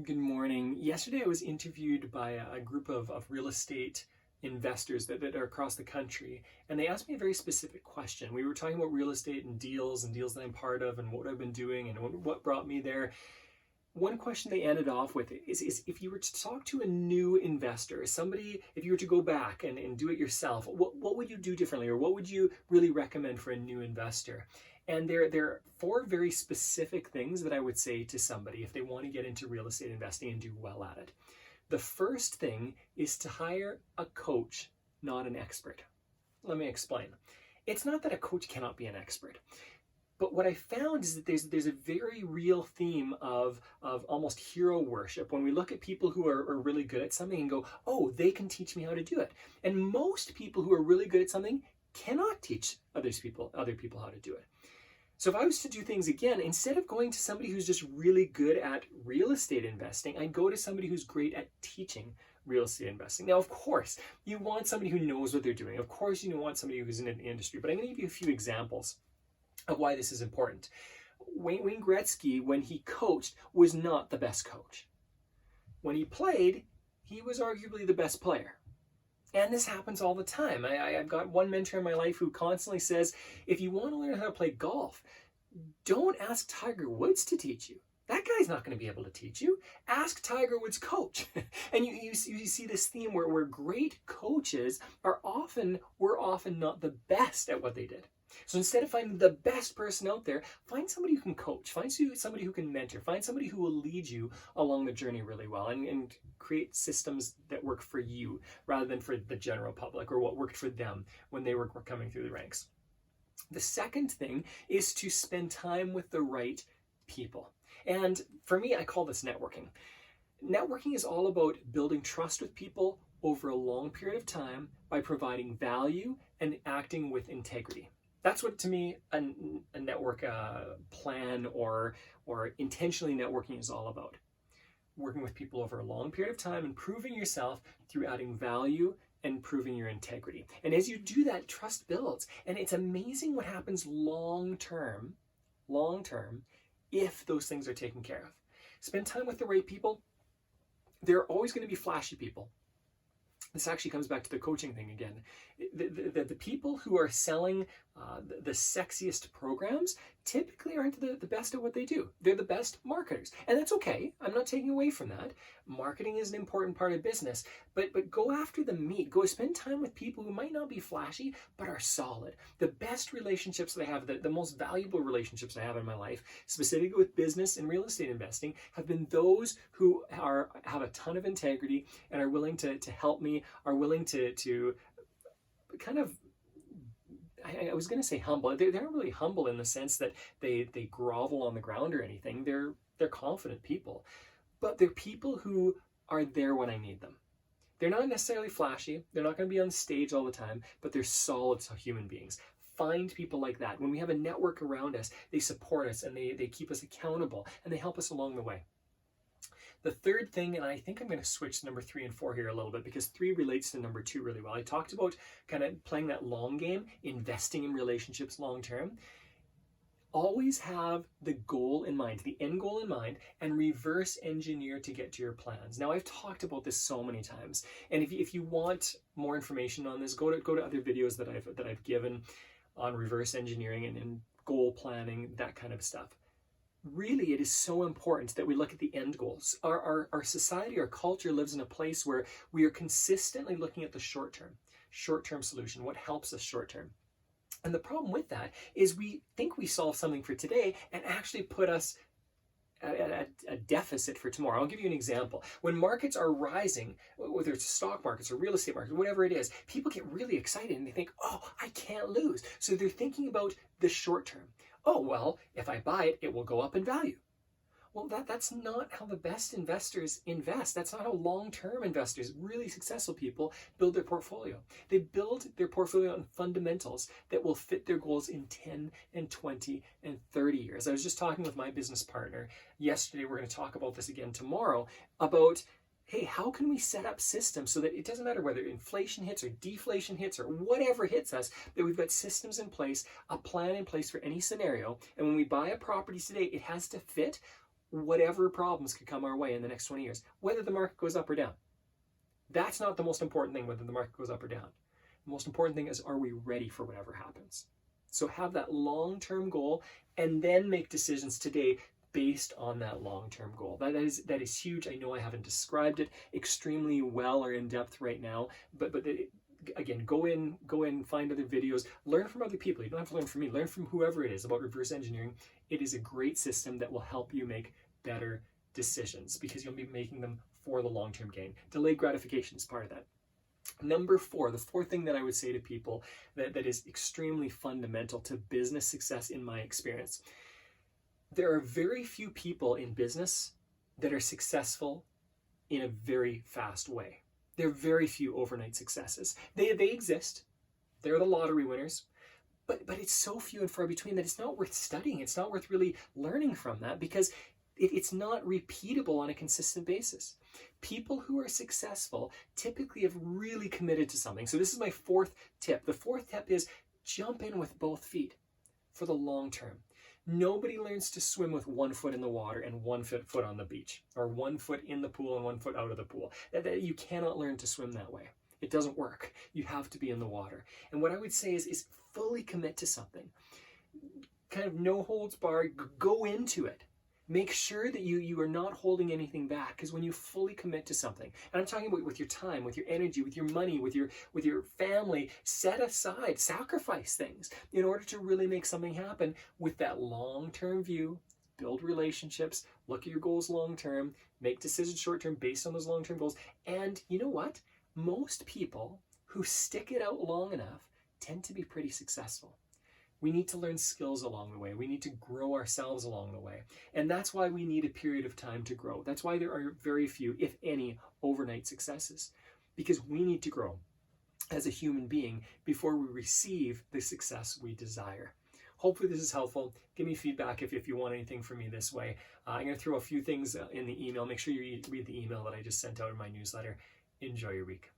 Good morning. Yesterday I was interviewed by a group of real estate investors that are across the country, and they asked me a very specific question. We were talking about real estate and deals that I'm part of and what I've been doing and what brought me there. One question they ended off with is if you were to talk to a new investor, somebody, if you were to go back and do it yourself, what would you do differently, or what would you really recommend for a new investor? And there are four very specific things that I would say to somebody if they want to get into real estate investing and do well at it. The first thing is to hire a coach, not an expert. Let me explain. It's not that a coach cannot be an expert. But what I found is that there's a very real theme of almost hero worship when we look at people who are really good at something and go, oh, they can teach me how to do it. And most people who are really good at something cannot teach other people how to do it. So if I was to do things again, instead of going to somebody who's just really good at real estate investing, I'd go to somebody who's great at teaching real estate investing. Now, of course, you want somebody who knows what they're doing. Of course, you want somebody who's in an industry. But I'm going to give you a few examples of why this is important. Wayne Gretzky, when he coached, was not the best coach. When he played, he was arguably the best player. And this happens all the time. I've got one mentor in my life who constantly says, if you want to learn how to play golf, don't ask Tiger Woods to teach you. That guy's not going to be able to teach you. Ask Tiger Woods' coach. And you see this theme where great coaches were often not the best at what they did. So instead of finding the best person out there, find somebody who can coach, find somebody who can mentor, find somebody who will lead you along the journey really well and create systems that work for you rather than for the general public or what worked for them when they were coming through the ranks. The second thing is to spend time with the right people. And for me, I call this networking. Networking is all about building trust with people over a long period of time by providing value and acting with integrity. That's what, to me, a network plan or intentionally networking is all about. Working with people over a long period of time and proving yourself through adding value and proving your integrity. And as you do that, trust builds. And it's amazing what happens long term, if those things are taken care of. Spend time with the right people. There are always going to be flashy people. This actually comes back to the coaching thing again. The people who are selling the sexiest programs typically aren't the best at what they do. They're the best marketers. And that's okay. I'm not taking away from that. Marketing is an important part of business. But go after the meat. Go spend time with people who might not be flashy, but are solid. The best relationships that I have, the most valuable relationships I have in my life, specifically with business and real estate investing, have been those who have a ton of integrity and are willing to help me, are willing to kind of, I was going to say humble. They're not really humble in the sense that they grovel on the ground or anything. They're confident people, but they're people who are there when I need them. They're not necessarily flashy. They're not going to be on stage all the time, but they're solid human beings. Find people like that. When we have a network around us, they support us and they keep us accountable and they help us along the way. The third thing, and I think I'm going to switch number 3 and 4 here a little bit because 3 relates to number 2 really well. I talked about kind of playing that long game, investing in relationships long term. Always have the goal in mind, the end goal in mind, and reverse engineer to get to your plans. Now, I've talked about this so many times, and if you want more information on this, go to other videos that I've given on reverse engineering and goal planning, that kind of stuff. Really, it is so important that we look at the end goals. Our society, our culture lives in a place where we are consistently looking at the short-term solution, what helps us short-term. And the problem with that is we think we solve something for today and actually put us at a deficit for tomorrow. I'll give you an example. When markets are rising, whether it's stock markets or real estate markets, whatever it is, people get really excited and they think, oh, I can't lose. So they're thinking about the short term. Oh, well, if I buy it, it will go up in value. Well, that's not how the best investors invest. That's not how long-term investors, really successful people, build their portfolio. They build their portfolio on fundamentals that will fit their goals in 10 and 20 and 30 years. I was just talking with my business partner yesterday. We're going to talk about this again tomorrow about, hey, how can we set up systems so that it doesn't matter whether inflation hits or deflation hits or whatever hits us, that we've got systems in place, a plan in place for any scenario. And when we buy a property today, it has to fit whatever problems could come our way in the next 20 years, whether the market goes up or down. That's not the most important thing, whether the market goes up or down. The most important thing is, are we ready for whatever happens? So have that long-term goal and then make decisions today based on that long-term goal. That is huge. I know I haven't described it extremely well or in depth right now, but again, go in, find other videos, learn from other people. You don't have to learn from me. Learn from whoever it is about reverse engineering. It is a great system that will help you make better decisions because you'll be making them for the long-term gain. Delayed gratification is part of that. Number 4, the fourth thing that I would say to people that is extremely fundamental to business success in my experience. There are very few people in business that are successful in a very fast way. There are very few overnight successes. They exist. They're the lottery winners. But it's so few and far between that it's not worth studying. It's not worth really learning from that because it's not repeatable on a consistent basis. People who are successful typically have really committed to something. So this is my 4th tip. The 4th tip is jump in with both feet for the long term. Nobody learns to swim with 1 foot in the water and 1 foot on the beach, or 1 foot in the pool and 1 foot out of the pool. You cannot learn to swim that way. It doesn't work. You have to be in the water. And what I would say is fully commit to something. Kind of no holds barred, go into it. Make sure that you are not holding anything back, because when you fully commit to something, and I'm talking about with your time, with your energy, with your money, with your family, set aside, sacrifice things in order to really make something happen with that long-term view, build relationships, look at your goals long-term, make decisions short-term based on those long-term goals. And you know what? Most people who stick it out long enough tend to be pretty successful. We need to learn skills along the way. We need to grow ourselves along the way. And that's why we need a period of time to grow. That's why there are very few, if any, overnight successes. Because we need to grow as a human being before we receive the success we desire. Hopefully this is helpful. Give me feedback if you want anything from me this way. I'm going to throw a few things in the email. Make sure you read the email that I just sent out in my newsletter. Enjoy your week.